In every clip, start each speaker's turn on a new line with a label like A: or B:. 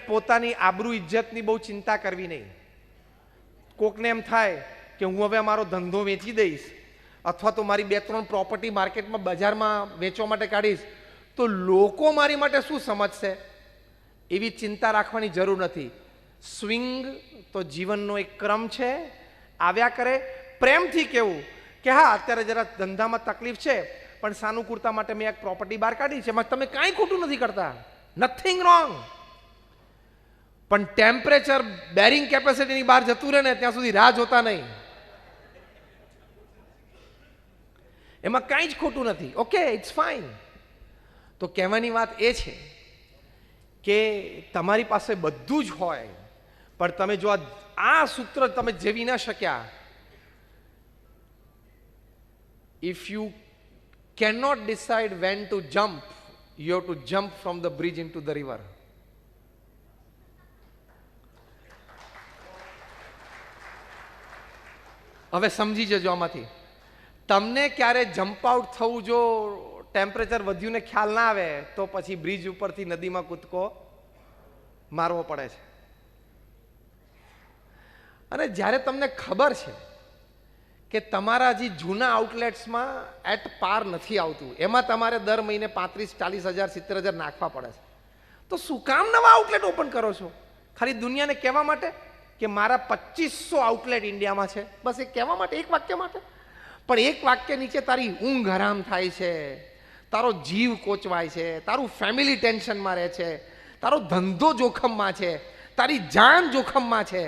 A: પોતાની આબરૂ ઇજ્જતની બહુ ચિંતા કરવી નહીં. કોકને એમ થાય કે હું હવે મારો ધંધો વેચી દઈશ અથવા તો મારી 2-3 પ્રોપર્ટી માર્કેટમાં બજારમાં વેચવા માટે કાઢીશ તો લોકો મારી માટે શું સમજશે, એવી ચિંતા રાખવાની જરૂર નથી. સ્વિંગ તો જીવનનો એક ક્રમ છે, આવ્યા કરે. પ્રેમથી કહેવું કે હા અત્યારે જરા ધંધામાં તકલીફ છે પણ સાનુકૂળતા માટે મેં એક પ્રોપર્ટી બહાર કાઢી છે, એમાં તમે કાંઈ ખોટું નથી કરતા, નથિંગ રોંગ. પણ ટેમ્પરેચર બેરિંગ કેપેસિટીની બહાર જતું રહે ને ત્યાં સુધી રાહ જોતા નહીં, એમાં કાંઈ જ ખોટું નથી. Okay, it's fine. તો કહેવાની વાત એ છે કે તમારી પાસે બધું જ હોય પણ તમે જો આ સૂત્ર તમે જેવી ન શક્યા, if you cannot decide when to jump, you have to jump from the bridge into the river. હવે સમજી જજો આમાંથી. તમને ક્યારે જમ્પ આઉટ થવું જો ટેમ્પરેચર વધ્યું ને ખ્યાલ ના આવે તો પછી બ્રિજ ઉપરથી નદીમાં કૂદકો મારવો પડે છે. અને જ્યારે તમને ખબર છે કે તમારા જે જૂના આઉટલેટ્સમાં એટ પાર નથી આવતું, એમાં તમારે દર મહિને 35-40 હજાર 70 હજાર નાખવા પડે છે, તો શું કામ નવા આઉટલેટ ઓપન કરો છો? ખાલી દુનિયાને કહેવા માટે કે મારા 2500 આઉટલેટ ઇન્ડિયામાં છે, બસ એ કહેવા માટે, એક વાક્ય માટે. પણ એક વાક્ય નીચે તારી ઊંઘ હરામ થાય છે, તારો જીવ કોચવાય છે, તારું ફેમિલી ટેન્શનમાં રહે છે, તારો ધંધો જોખમમાં છે, તારી જાન જોખમમાં છે.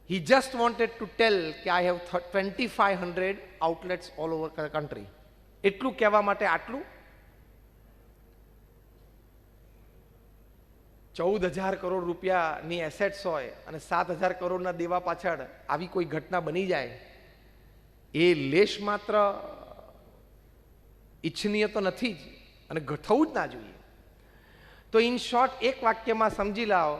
A: He just wanted to tell કે I have 2500 outlets all over the country. એટલું કહેવા માટે આટલું 14,000 કરોડ રૂપિયાની એસેટ્સ હોય અને 7,000 કરોડના દેવા પાછળ આવી કોઈ ઘટના બની જાય, એ લેશ માત્ર ઈચ્છનીય તો નથી જ અને થવું જ ના જોઈએ. તો ઇન શોર્ટ એક વાક્યમાં સમજી લાવો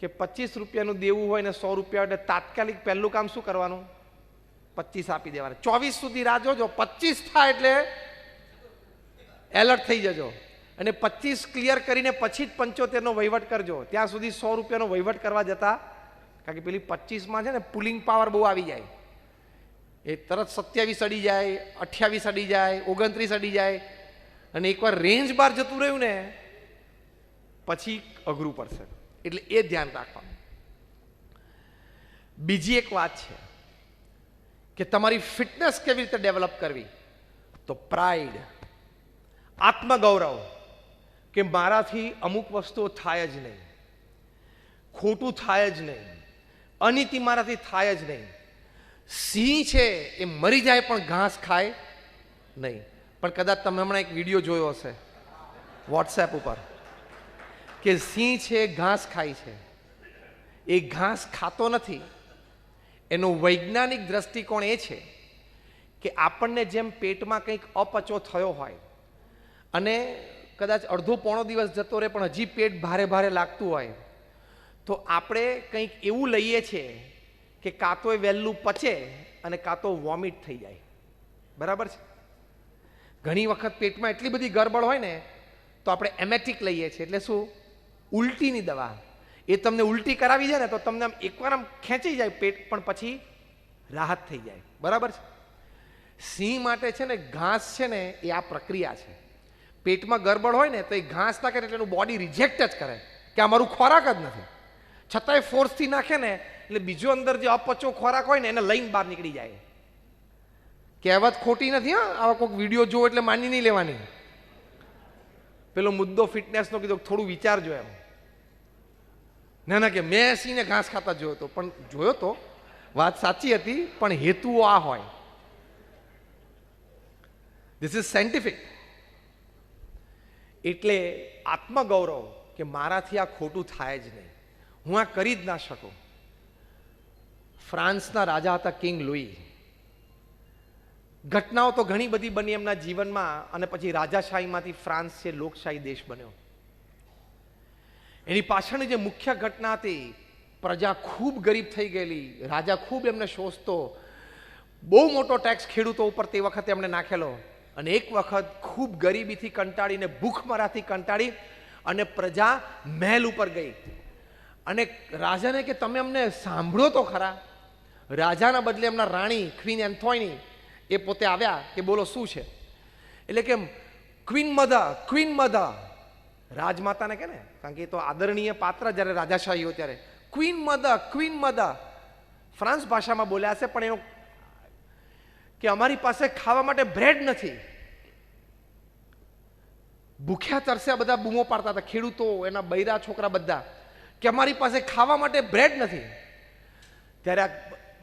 A: કે 25 રૂપિયાનું દેવું હોય ને 100 રૂપિયા એટલે તાત્કાલિક પહેલું કામ શું કરવાનું? 25 આપી દેવાના. 24 સુધી રાહ જોજો, 25 થાય એટલે એલર્ટ થઈ જજો અને 25 ક્લિયર કરીને પછી જ 75નો વહીવટ કરજો. ત્યાં સુધી 100 રૂપિયાનો વહીવટ કરવા જતા, કારણ કે પેલી 25માં છે ને પુલિંગ પાવર બહુ આવી જાય, એ તરત 27 અડી જાય, 28 અડી જાય, 29 અડી જાય અને એકવાર રેન્જ બહાર જતું રહ્યું ને પછી અઘરું પડશે. એટલે એ ધ્યાન રાખવાનું. બીજી એક વાત છે કે તમારી ફિટનેસ કેવી રીતે ડેવલપ કરવી, તો પ્રાઇડ, આત્મગૌરવ, કે મારાથી અમુક વસ્તુઓ થાય જ નહીં, ખોટું થાય જ નહીં, અનીતિ મારાથી થાય જ નહીં. સિંહ છે એ મરી જાય પણ ઘાસ ખાય નહીં. પણ કદાચ તમે હમણાં એક વિડીયો જોયો હશે વોટ્સએપ ઉપર કે સિંહ છે ઘાસ ખાય છે. એ ઘાસ ખાતો નથી. એનો વૈજ્ઞાનિક દ્રષ્ટિકોણ એ છે કે આપણને જેમ પેટમાં કંઈક અપચો થયો હોય અને કદાચ અડધો પોણો દિવસ જતો રહે પણ હજી પેટ ભારે ભારે લાગતું હોય તો આપણે કંઈક એવું લઈએ છીએ કે કાં તો એ વહેલું પચે અને કાં તો વોમિટ થઈ જાય. બરાબર છે? ઘણી વખત પેટમાં એટલી બધી ગરબડ હોય ને તો આપણે એમેટિક લઈએ છીએ, એટલે શું? ઉલટીની દવા. એ તમને ઉલટી કરાવી જાય ને તો તમને આમ એકવાર આમ ખેંચી જાય પેટ, પણ પછી રાહત થઈ જાય. બરાબર છે? સિંહ માટે છે ને ઘાસ છે ને એ આ પ્રક્રિયા છે. પેટમાં ગરબડ હોય ને તો એ ઘાસ નાખે એટલે એનું બોડી રિજેક્ટ જ કરે કે આ મારું ખોરાક જ નથી, છતાંય ફોર્સથી નાખે ને એટલે બીજો અંદર જે અપચો ખોરાક હોય ને એને લઈને બહાર નીકળી જાય. કહેવત ખોટી નથી. હા, આવા કોઈક વિડીયો જોવો એટલે માની નહીં લેવાની. પેલો મુદ્દો ફિટનેસનો કીધો, થોડું વિચારજો એમ. ના ના કે મેં સિંહને ઘાસ ખાતા જોયો હતો, પણ જોયો તો વાત સાચી હતી પણ હેતુઓ આ હોય. This is scientific. એટલે આત્મગૌરવ કે મારાથી આ ખોટું થાય જ નહીં, હું આ કરી જ ના શકું. ફ્રાન્સના રાજા હતા કિંગ લુઈ. ઘટનાઓ તો ઘણી બધી બની એમના જીવનમાં અને પછી રાજાશાહીમાંથી ફ્રાન્સ છે લોકશાહી દેશ બન્યો. એની પાછળની જે મુખ્ય ઘટના હતી, પ્રજા ખૂબ ગરીબ થઈ ગયેલી, રાજા ખૂબ એમને શોષતો, બહુ મોટો ટેક્સ ખેડૂતો ઉપર તે વખતે એમણે નાખેલો અને એક વખત ખૂબ ગરીબીથી કંટાળીને ભૂખમરાથી કંટાળી અને પ્રજા મહેલ ઉપર ગઈ અને રાજાને કે તમે અમને સાંભળો તો ખરા. રાજાના બદલે એમના રાણી ક્વીન એન્થોની એ પોતે આવ્યા કે બોલો શું છે. એટલે કે ક્વીન મધર રાજમાતાને કે ને, કારણ કે એ તો આદરણીય પાત્ર જ્યારે રાજાશાહી હોય ત્યારે ક્વીન મધર ફ્રાન્સ ભાષામાં બોલ્યા છે, પણ એનો કે અમારી પાસે ખાવા માટે બ્રેડ નથી. ભૂખ્યા તરસ્યા બધા બૂમો પાડતા હતા, ખેડૂતો, એના બૈરા છોકરા બધા, કે અમારી પાસે ખાવા માટે બ્રેડ નથી. ત્યારે આ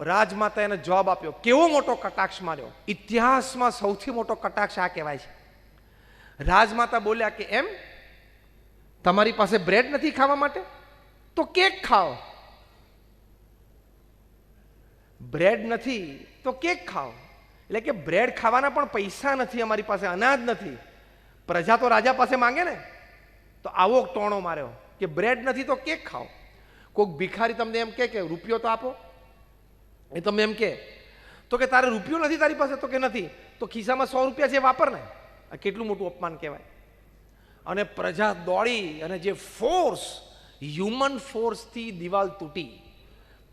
A: રાજમાતા એને જવાબ આપ્યો, કેવો મોટો કટાક્ષ માર્યો. ઇતિહાસમાં સૌથી મોટો કટાક્ષ આ કહેવાય છે. રાજમાતા બોલ્યા કે એમ તમારી પાસે બ્રેડ નથી ખાવા માટે, તો કેક ખાઓ. બ્રેડ નથી તો કેક ખાઓ. એટલે કે બ્રેડ ખાવાના પણ પૈસા નથી અમારી પાસે, અનાજ નથી. પ્રજા તો રાજા પાસે માંગે ને, તો આવો ટોણો માર્યો કે બ્રેડ નથી તો કેક ખાઓ. કોઈક ભિખારી તમને એમ કે રૂપિયો તો આપો, એ તમે એમ તો કે તારે રૂપિયો નથી તારી પાસે, તો કે નથી, તો ખિસ્સામાં 100 રૂપિયા છે વાપર ને. આ કેટલું મોટું અપમાન કહેવાય. અને પ્રજા દોડી અને જે ફોર્સ, હ્યુમન ફોર્સથી દિવાલ તૂટી,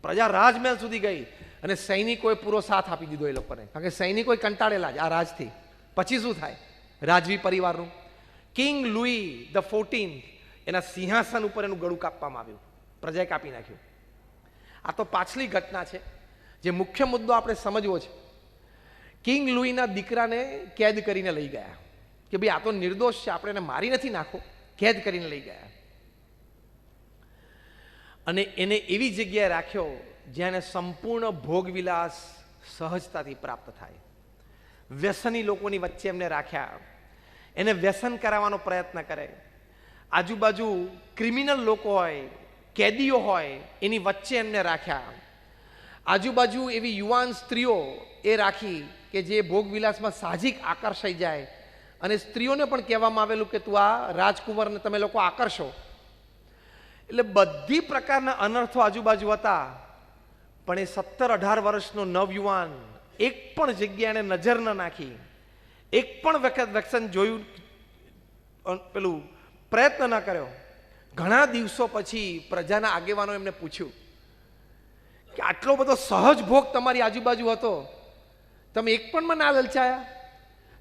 A: પ્રજા રાજમહેલ સુધી ગઈ અને સૈનિકોએ પૂરો સાથ આપી દીધો એ લોકોને, કારણ કે સૈનિકો કંટાળેલા જ આ રાજથી. પછી શું થાય રાજવી પરિવારનું? કિંગ લુઈ ધ 14 એના સિંહાસન ઉપર એનું ગળું કાપવામાં આવ્યું, પ્રજાએ કાપી નાખ્યું. આ તો પાછલી ઘટના છે. જે મુખ્ય મુદ્દો આપણે સમજવો છે, કિંગ લુઈના દીકરાને કેદ કરીને લઈ ગયા કે ભાઈ આ તો નિર્દોષ છે, આપણે એને મારી નથી નાખો, કેદ કરીને લઈ ગયા. અને એને એવી જગ્યાએ રાખ્યો જ્યાં એને સંપૂર્ણ ભોગવિલાસ સહજતાથી પ્રાપ્ત થાય. વ્યસની લોકોની વચ્ચે એમને રાખ્યા, એને વ્યસન કરાવવાનો પ્રયત્ન કરે. આજુબાજુ ક્રિમિનલ લોકો હોય, કેદીઓ હોય, એની વચ્ચે એમને રાખ્યા. આજુબાજુ એવી યુવાન સ્ત્રીઓ એ રાખી કે જે ભોગવિલાસમાં સાહજિક આકર્ષાઈ જાય, અને સ્ત્રીઓને પણ કહેવામાં આવેલું કે તું આ રાજકુંવરને તમે લોકો આકર્ષો. એટલે બધી પ્રકારના અનર્થો આજુબાજુ હતા. પણ એ 17-18 વર્ષનો નવયુવાન એક પણ જગ્યાએ નજર ન નાખી, એક પણ વખત વ્યસન જોયું, પેલું પ્રયત્ન ન કર્યો. ઘણા દિવસો પછી પ્રજાના આગેવાનો એમને પૂછ્યું કે આટલો બધો સહજ ભોગ તમારી આજુબાજુ હતો, તમે એક પણ માં ના લલચાયા?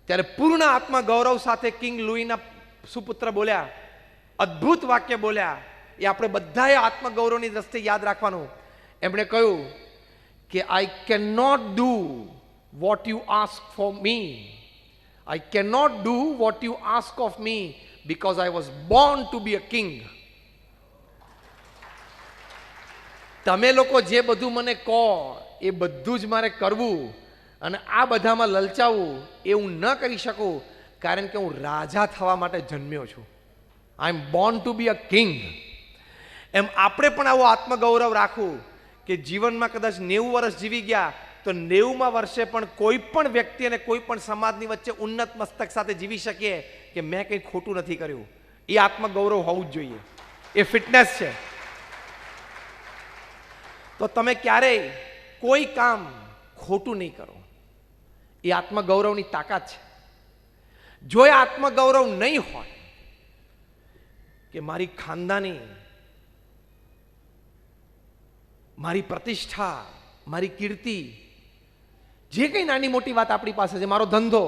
A: ત્યારે પૂર્ણ આત્મગૌરવ સાથે કિંગ લુઈના સુપુત્ર બોલ્યા, અદ્ભુત વાક્ય બોલ્યા, એ આપણે બધાએ આત્મગૌરવની દ્રષ્ટિએ યાદ રાખવાનું. એમણે કહ્યું કે I can not do what you ask for me, I can not do what you ask of me because I was born to be a king. તમે લોકો જે બધું મને કહો એ બધું જ મારે કરવું, અને આ બધામાં લલચાવું એ હું ન કરી શકું, કારણ કે હું રાજા થવા માટે જન્મ્યો છું. I am born to be a king. એમ આપણે પણ આવો આત્મગૌરવ રાખવું કે જીવનમાં કદાચ 90 વર્ષ જીવી ગયા તો 90મા વર્ષે પણ કોઈ પણ વ્યક્તિ અને કોઈ પણ સમાજની વચ્ચે ઉન્નત મસ્તક સાથે જીવી શકીએ કે મેં કંઈ ખોટું નથી કર્યું. એ આત્મગૌરવ હોવું જ જોઈએ, એ ફિટનેસ છે. તો તમે ક્યારેય કોઈ કામ ખોટું નહીં કરો, એ આત્મગૌરવની તાકાત છે. જો એ આત્મગૌરવ નહીં હોય કે મારી ખાનદાની, મારી પ્રતિષ્ઠા, મારી કીર્તિ, જે કંઈ નાની મોટી વાત આપણી પાસે છે, મારો ધંધો,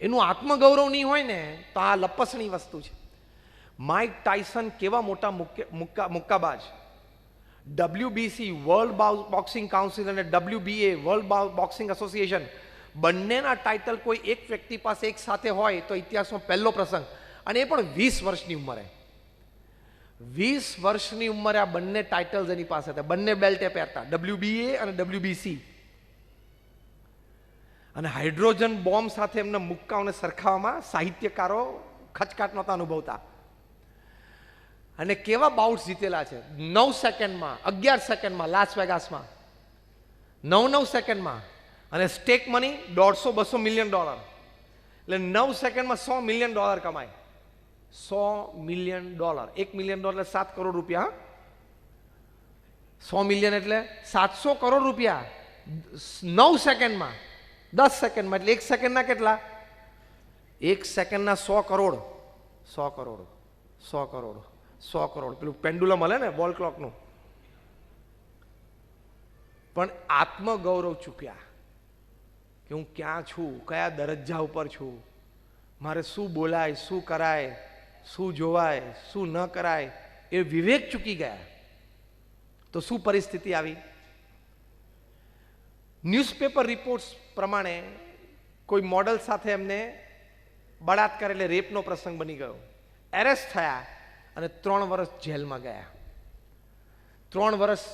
A: એનું આત્મગૌરવ નહીં હોય ને તો આ લપસણી વસ્તુ છે. માઇક ટાયસન કેવા મોટા મુક્કાબાજ, WBC વર્લ્ડ બોક્સિંગ કાઉન્સિલ અને WBA વર્લ્ડ બોક્સિંગ એસોસિએશન બંનેના ટાઇટલ કોઈ એક વ્યક્તિ પાસે એક સાથે હોય તો ઇતિહાસમાં પહેલો પ્રસંગ, અને એ પણ 20 વર્ષની ઉંમરે. 20 વર્ષની ઉંમરે આ બંને ટાઇટલ્સ એની પાસે હતા, બંને બેલ્ટે પહેરતા, WBA અને WBC. અને હાઇડ્રોજન બોમ્બ સાથે એમના મુક્કાઓને સરખાવવામાં સાહિત્યકારો ખચકાટ નહોતા અનુભવતા. અને કેવા બાઉટ્સ જીતેલા છે 9 સેકન્ડમાં, 11 સેકન્ડમાં, લાસ વેગાસમાં 9 સેકન્ડમાં. અને સ્ટેક મની $150-200 મિલિયન. એટલે 9 સેકન્ડમાં $100 મિલિયન કમાય. $100 મિલિયન, $1 મિલિયન એટલે 7 કરોડ રૂપિયા. 100 મિલિયન એટલે 700 કરોડ રૂપિયા 9 સેકન્ડમાં, 10 સેકન્ડમાં. એટલે 1 સેકન્ડના કેટલા? 1 સેકન્ડના 100 કરોડ. 100 કરોડ, 100 કરોડ 100 કરોડ, પેલું પેન્ડુલમ મળે ને વોલ ક્લોકનું. પણ આત્મગૌરવ ચૂક્યા કે હું ક્યાં છું, કયા દરજ્જા ઉપર છું, મારે શું બોલાય, શું કરાય, શું જોવાય, શું ન કરાય, એ વિવેક ચૂકી ગયા. તો શું પરિસ્થિતિ આવી? ન્યૂઝપેપર રિપોર્ટ્સ પ્રમાણે કોઈ મોડલ સાથે એમને બળાત્કાર એટલે રેપનો પ્રસંગ બની ગયો. એરેસ્ટ થયા અને 3 વર્ષ જેલમાં ગયા. 3 વર્ષ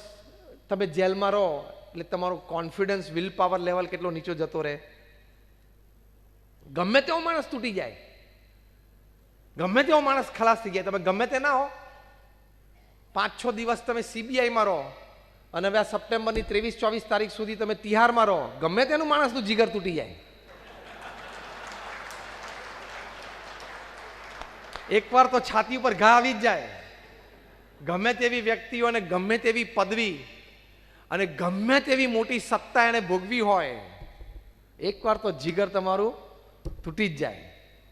A: તમે જેલમાં રહો એટલે તમારો કોન્ફિડન્સ, વિલ પાવર લેવલ કેટલો નીચો જતો રહે. ગમે તેવો માણસ તૂટી જાય, ગમે તેવો માણસ ખલાસ થઈ જાય. તમે ગમે તે ના હો, 5-6 દિવસ તમે સીબીઆઈમાં રહો અને હવે આ સપ્ટેમ્બરની 23-24 તારીખ સુધી તમે તિહારમાં રહો, ગમે તેનું માણસનું જીગર તૂટી જાય. એકવાર તો છાતી ઉપર ઘા આવી જ જાય. ગમે તેવી વ્યક્તિઓને ગમે તેવી પદવી અને ગમે તેવી મોટી સત્તા એને ભોગવી હોય, એકવાર તો જીગર તમારું તૂટી જ જાય.